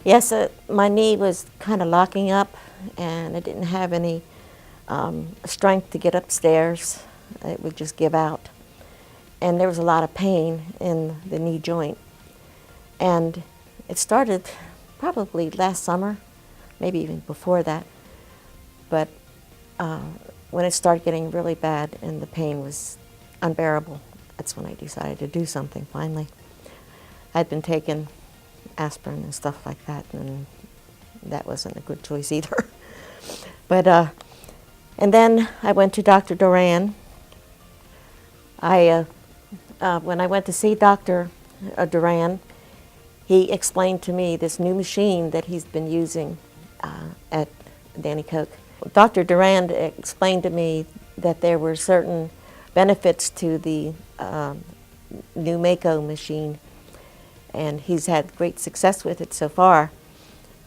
Yes, my knee was kind of locking up, and I didn't have any strength to get upstairs. It would just give out. And there was a lot of pain in the knee joint. And it started probably last summer, maybe even before that. But when it started getting really bad and the pain was unbearable, that's when I decided to do something finally. I'd been taking aspirin and stuff like that, and that wasn't a good choice either. But and then I went to Dr. Duran. When I went to see Dr. Duran, he explained to me this new machine that he's been using at Nanticoke. Dr. Duran explained to me that there were certain benefits to the new Mako machine, and he's had great success with it so far.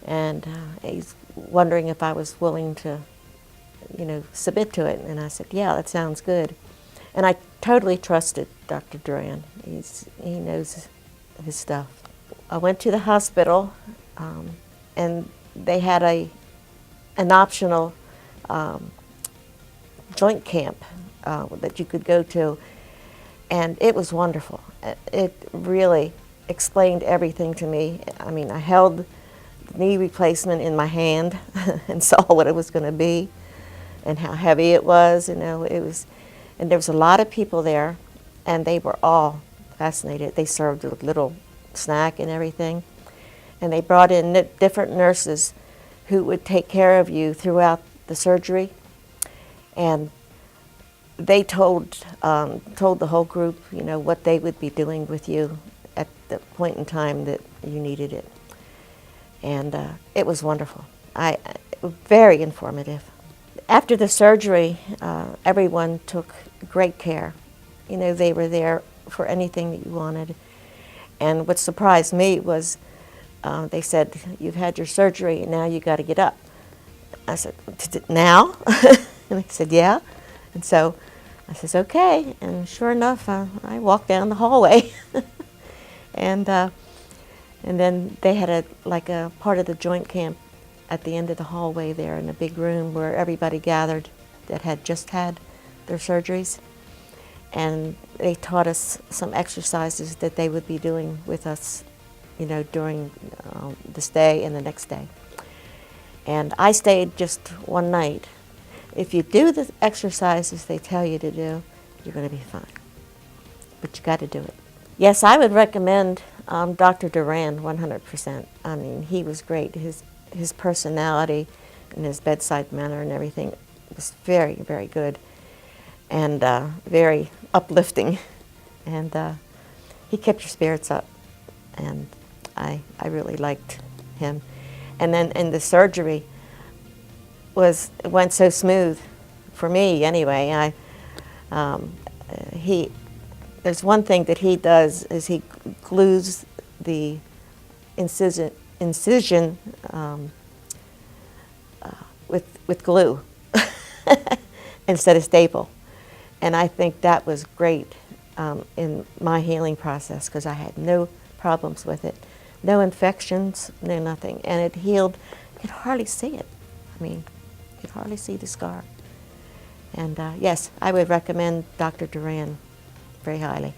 And he's wondering if I was willing to, submit to it. And I said, yeah, that sounds good. And I totally trusted Dr. Duran. He knows his stuff. I went to the hospital, and they had an optional joint camp that you could go to, and it was wonderful. It really explained everything to me. I mean, I held the knee replacement in my hand and saw what it was going to be and how heavy it was. It was, and there was a lot of people there, and they were all fascinated. They served a little snack and everything, and they brought in different nurses who would take care of you throughout the surgery, and they told the whole group, what they would be doing with you at the point in time that you needed it. And it was wonderful. Very informative. After the surgery, everyone took great care. They were there for anything that you wanted. And what surprised me was they said, you've had your surgery and now you got to get up. I said, now? And they said, yeah. And so I says, okay. And sure enough, I walked down the hallway. And then they had a part of the joint camp at the end of the hallway there in a big room where everybody gathered that had just had their surgeries. And they taught us some exercises that they would be doing with us, during this day and the next day. And I stayed just one night. If you do the exercises they tell you to do, you're going to be fine. But you got to do it. Yes, I would recommend Dr. Duran 100%. I mean, he was great. His personality and his bedside manner and everything was very, very good and very uplifting. And he kept your spirits up, and I really liked him. And then the surgery went so smooth for me anyway. There's one thing that he does is he glues the incision with glue instead of staple. And I think that was great in my healing process because I had no problems with it. No infections, no nothing. And it healed. You could hardly see it. I mean, you could hardly see the scar. And yes, I would recommend Dr. Duran very highly.